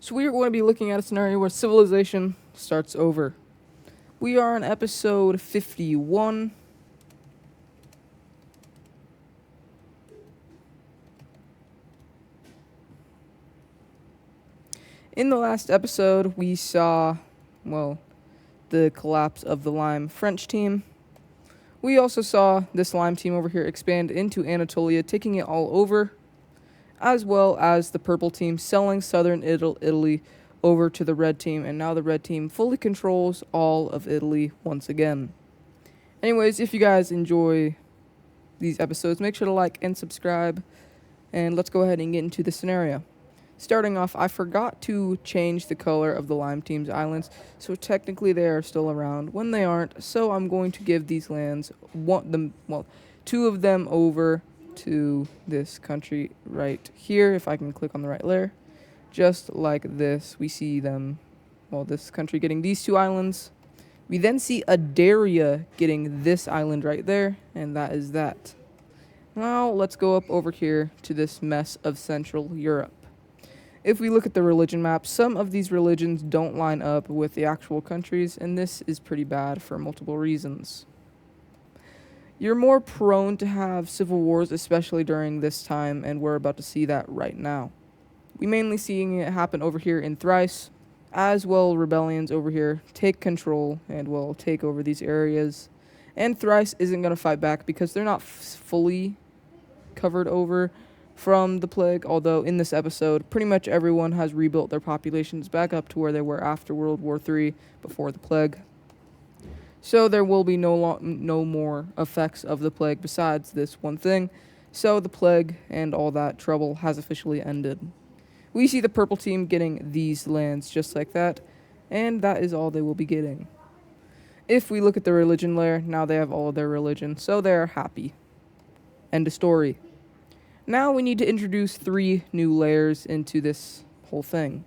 So we are going to be looking at a scenario where civilization starts over. We are on episode 51. In the last episode, we saw, the collapse of the Lime French team. We also saw this Lime team over here expand into Anatolia, taking it all over, as well as the purple team selling southern Italy over to the red team, and now the red team fully controls all of Italy once again. Anyways, if you guys enjoy these episodes, make sure to like and subscribe, and let's go ahead and get into the scenario. Starting off, I forgot to change the color of the Lime team's islands, so technically they are still around when they aren't, so I'm going to give these lands, two of them over to this country right here, if I can click on the right layer. Just like this, we see them, this country getting these two islands. We then see Adaria getting this island right there, and that is that. Now, let's go up over here to this mess of Central Europe. If we look at the religion map, some of these religions don't line up with the actual countries, and this is pretty bad for multiple reasons. You're more prone to have civil wars, especially during this time, and we're about to see that right now. We mainly seeing it happen over here in Thrice, as well rebellions over here take control and will take over these areas. And Thrice isn't going to fight back because they're not fully covered over from the plague, although in this episode, pretty much everyone has rebuilt their populations back up to where they were after World War III, before the plague. So there will be no more effects of the plague besides this one thing. So the plague and all that trouble has officially ended. We see the purple team getting these lands just like that, and that is all they will be getting. If we look at the religion layer, now they have all of their religion, so they are happy. End of story. Now we need to introduce 3 new layers into this whole thing.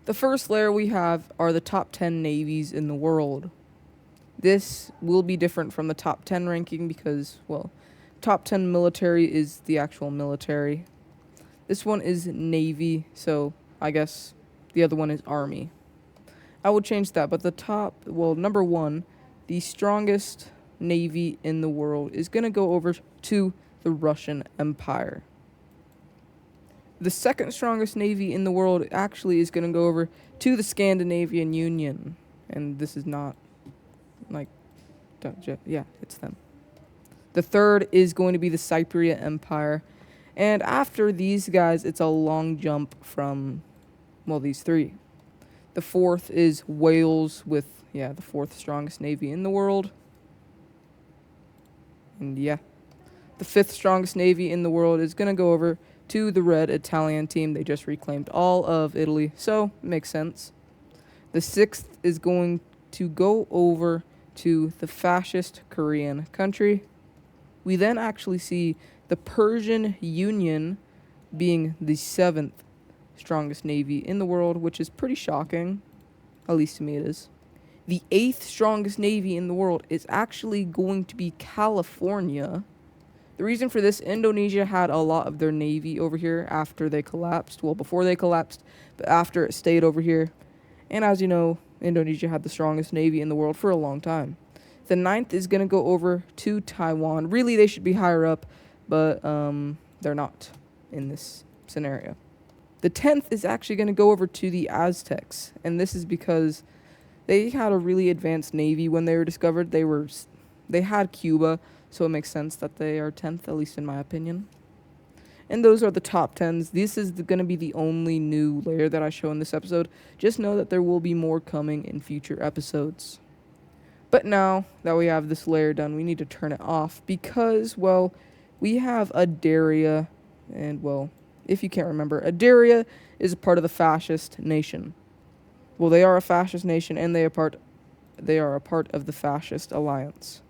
The first layer we have are the top 10 navies in the world. This will be different from the top 10 ranking because, top 10 military is the actual military. This one is navy, so I guess the other one is army. I will change that, but number 1, the strongest navy in the world is going to go over to the Russian Empire. The second strongest navy in the world actually is going to go over to the Scandinavian Union. And this is not, it's them. The third is going to be the Cypriot Empire. And after these guys, it's a long jump from, these 3. The fourth is Wales with, the 4th strongest navy in the world. And the 5th strongest navy in the world is going to go over to the red Italian team. They just reclaimed all of Italy, so it makes sense. The 6th is going to go over to the fascist Korean country. We then actually see the Persian Union being the 7th strongest navy in the world, which is pretty shocking. At least to me it is. The 8th strongest navy in the world is actually going to be California. The reason for this, Indonesia had a lot of their navy over here after they collapsed. Before they collapsed, but after it stayed over here. And as you know, Indonesia had the strongest navy in the world for a long time. The 9th is going to go over to Taiwan. Really, they should be higher up, but they're not in this scenario. The 10th is actually going to go over to the Aztecs, and this is because they had a really advanced navy when they were discovered. They had Cuba, so it makes sense that they are 10th, at least in my opinion. And those are the top 10s. This is going to be the only new layer that I show in this episode. Just know that there will be more coming in future episodes. But now that we have this layer done, we need to turn it off because, we have Adaria, and, if you can't remember, Adaria is a part of the fascist nation. They are a fascist nation, and they are a part of the fascist alliance.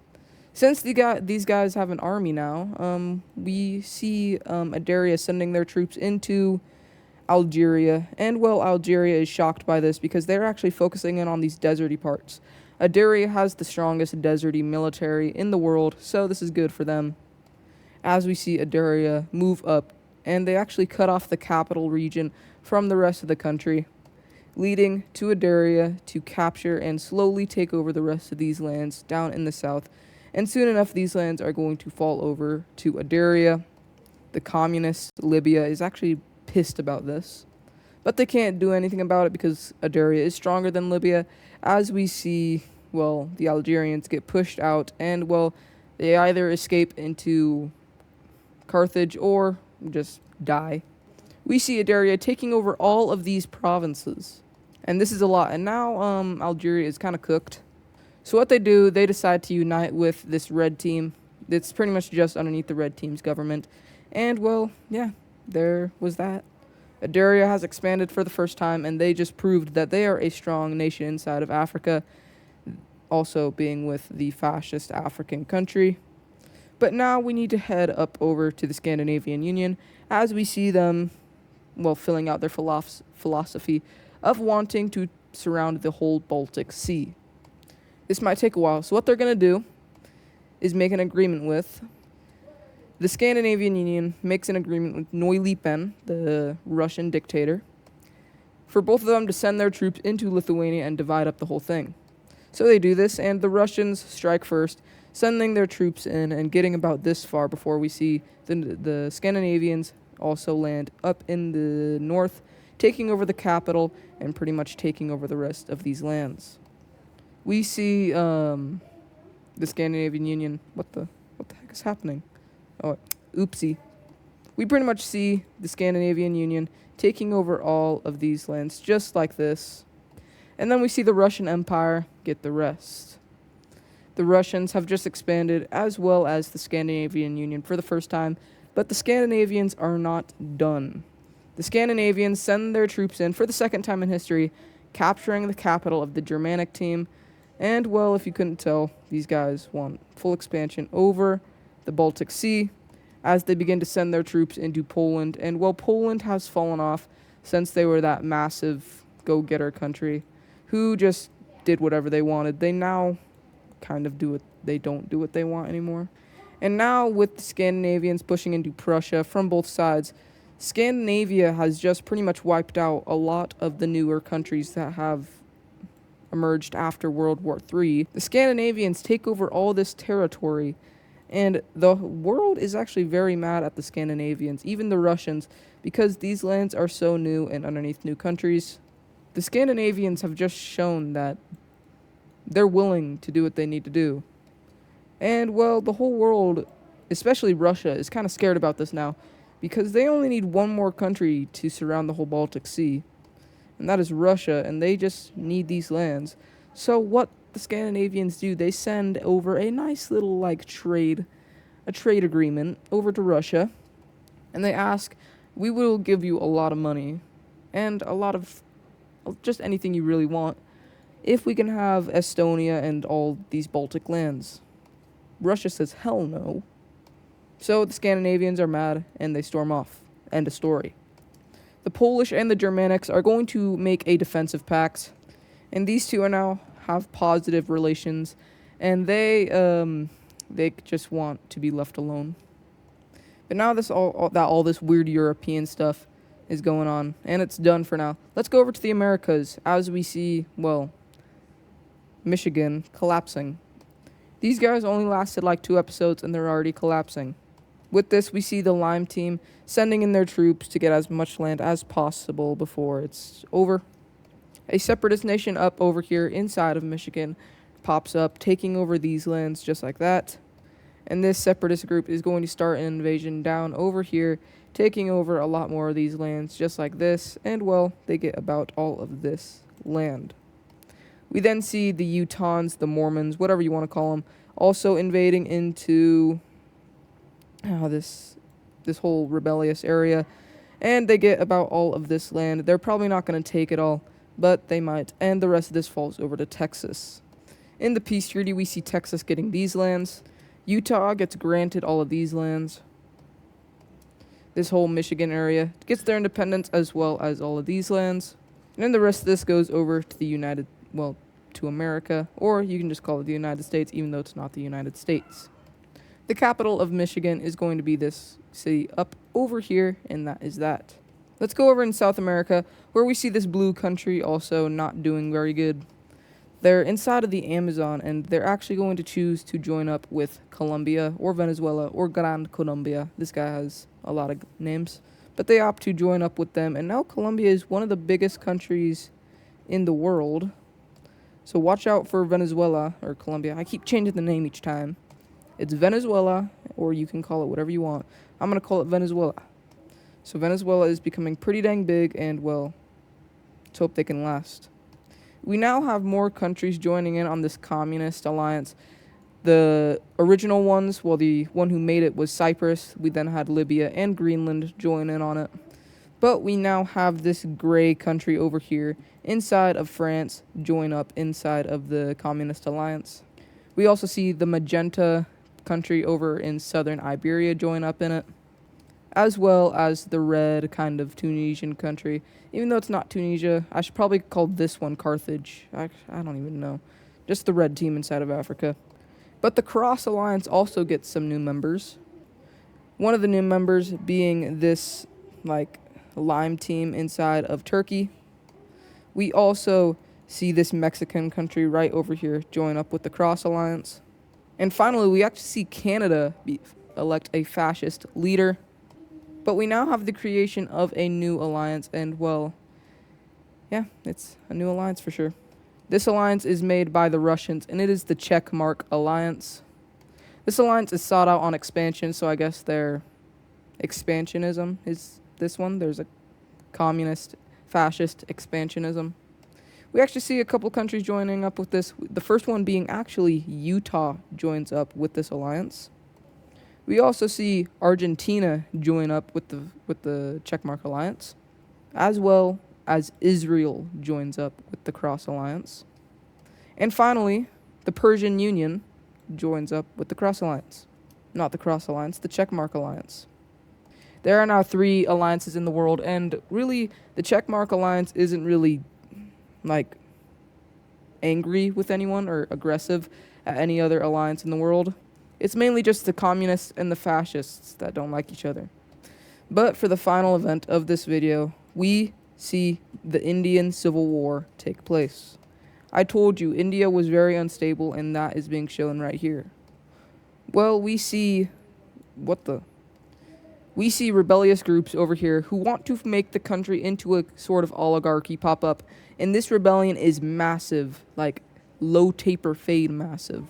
Since these guys have an army now, we see Adaria sending their troops into Algeria. And, Algeria is shocked by this because they're actually focusing in on these deserty parts. Adaria has the strongest deserty military in the world, so this is good for them. As we see Adaria move up, and they actually cut off the capital region from the rest of the country. leading to Adaria to capture and slowly take over the rest of these lands down in the south. And soon enough, these lands are going to fall over to Adaria. The communist Libya is actually pissed about this, but they can't do anything about it because Adaria is stronger than Libya. As we see, well, the Algerians get pushed out, and, well, they either escape into Carthage or just die. We see Adaria taking over all of these provinces, and this is a lot. And now Algeria is kind of cooked. So what they do, they decide to unite with this red team. It's pretty much just underneath the red team's government. And, well, yeah, there was that. Adaria has expanded for the first time, and they just proved that they are a strong nation inside of Africa, also being with the fascist African country. But now we need to head up over to the Scandinavian Union as we see them, well, filling out their philosophy of wanting to surround the whole Baltic Sea. This might take a while, so what they're going to do is make an agreement with the Scandinavian Union, makes an agreement with Noy Pen, the Russian dictator, for both of them to send their troops into Lithuania and divide up the whole thing. So they do this, and the Russians strike first, sending their troops in and getting about this far before we see the Scandinavians also land up in the north, taking over the capital and pretty much taking over the rest of these lands. We see the Scandinavian Union. What the heck is happening? Oh, oopsie. We pretty much see the Scandinavian Union taking over all of these lands just like this. And then we see the Russian Empire get the rest. The Russians have just expanded as well as the Scandinavian Union for the first time, but the Scandinavians are not done. The Scandinavians send their troops in for the second time in history, capturing the capital of the Germanic team. And, well, if you couldn't tell, these guys want full expansion over the Baltic Sea as they begin to send their troops into Poland. And, well, Poland has fallen off since they were that massive go-getter country who just did whatever they wanted. They now kind of do it. They don't do what they want anymore. And now with the Scandinavians pushing into Prussia from both sides, Scandinavia has just pretty much wiped out a lot of the newer countries that have emerged after World War III. The Scandinavians take over all this territory, and the world is actually very mad at the Scandinavians, even the Russians, because these lands are so new and underneath new countries. The Scandinavians have just shown that they're willing to do what they need to do. And, well, the whole world, especially Russia, is kind of scared about this now, because they only need one more country to surround the whole Baltic Sea, and that is Russia, and they just need these lands. So what the Scandinavians do, they send over a nice little, trade agreement over to Russia, and they ask, we will give you a lot of money, and a lot of just anything you really want, if we can have Estonia and all these Baltic lands. Russia says, hell no. So the Scandinavians are mad, and they storm off. End of story. The Polish and the Germanics are going to make a defensive pact, and these two are now have positive relations, and they just want to be left alone. But now all this weird European stuff is going on, and it's done for now. Let's go over to the Americas as we see, well, Michigan collapsing. These guys only lasted 2 episodes, and they're already collapsing. With this, we see the Lime team sending in their troops to get as much land as possible before it's over. A separatist nation up over here inside of Michigan pops up, taking over these lands just like that. And this separatist group is going to start an invasion down over here, taking over a lot more of these lands just like this. And, well, they get about all of this land. We then see the Utahns, the Mormons, whatever you want to call them, also invading into this whole rebellious area, and they get about all of this land. They're probably not going to take it all, but they might, and the rest of this falls over to Texas. In the peace treaty, we see Texas getting these lands. Utah gets granted all of these lands. This whole Michigan area gets their independence as well as all of these lands. And then the rest of this goes over to to America, or you can just call it the United States, even though it's not the United States. The capital of Michigan is going to be this city up over here, and that is that. Let's go over in South America, where we see this blue country also not doing very good. They're inside of the Amazon, and they're actually going to choose to join up with Colombia or Venezuela or Gran Colombia. This guy has a lot of names. But they opt to join up with them, and now Colombia is one of the biggest countries in the world. So watch out for Venezuela or Colombia. I keep changing the name each time. It's Venezuela, or you can call it whatever you want. I'm going to call it Venezuela. So Venezuela is becoming pretty dang big, and, well, let's hope they can last. We now have more countries joining in on this communist alliance. The original ones, well, the one who made it was Cyprus. We then had Libya and Greenland join in on it. But we now have this gray country over here inside of France join up inside of the communist alliance. We also see the magenta country over in southern Iberia join up in it, as well as the red kind of Tunisian country. Even though it's not Tunisia, I should probably call this one Carthage. I don't even know. Just the red team inside of Africa. But the Cross Alliance also gets some new members. One of the new members being this, lime team inside of Turkey. We also see this Mexican country right over here join up with the Cross Alliance. And finally, we actually see Canada elect a fascist leader. But we now have the creation of a new alliance, and, well, yeah, it's a new alliance for sure. This alliance is made by the Russians, and it is the Checkmark Alliance. This alliance is sought out on expansion, so I guess their expansionism is this one. There's a communist, fascist expansionism. We actually see a couple countries joining up with this. The first one being actually Utah joins up with this alliance. We also see Argentina join up with the Checkmark Alliance, as well as Israel joins up with the Cross Alliance. And finally, the Persian Union joins up with the Cross Alliance. Not the Cross Alliance, the Checkmark Alliance. There are now 3 alliances in the world, and really, the Checkmark Alliance isn't really, angry with anyone or aggressive at any other alliance in the world. It's mainly just the communists and the fascists that don't like each other. But for the final event of this video, we see the Indian Civil War take place. I told you, India was very unstable, and that is being shown right here. Well, we see rebellious groups over here who want to make the country into a sort of oligarchy pop up, and this rebellion is massive, low taper fade massive.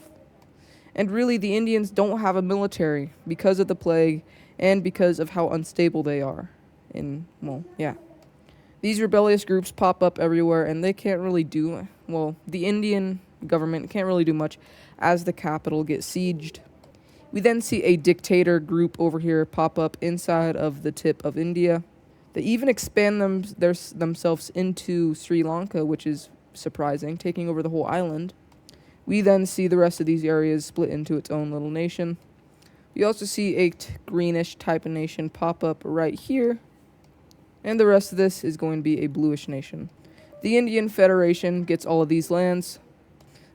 And really, the Indians don't have a military because of the plague and because of how unstable they are. These rebellious groups pop up everywhere, and they can't really do, the Indian government can't really do much as the capital gets sieged. We then see a dictator group over here pop up inside of the tip of India. They even expand themselves into Sri Lanka, which is surprising, taking over the whole island. We then see the rest of these areas split into its own little nation. We also see a greenish type of nation pop up right here. And the rest of this is going to be a bluish nation. The Indian Federation gets all of these lands.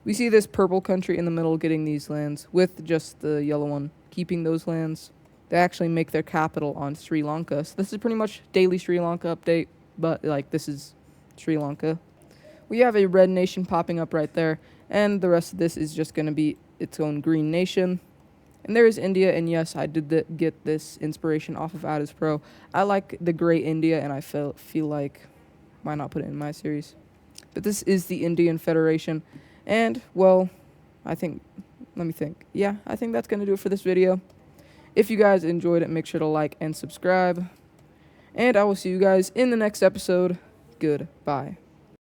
We see this purple country in the middle getting these lands, with just the yellow one keeping those lands. They actually make their capital on Sri Lanka. So this is pretty much daily Sri Lanka update, but this is Sri Lanka. We have a red nation popping up right there, and the rest of this is just going to be its own green nation. And there is India, and yes, I did get this inspiration off of Adas Pro. I like the gray India, and I feel like, why not put it in my series? But this is the Indian Federation, and, I think that's going to do it for this video. If you guys enjoyed it, make sure to like and subscribe, and I will see you guys in the next episode. Goodbye.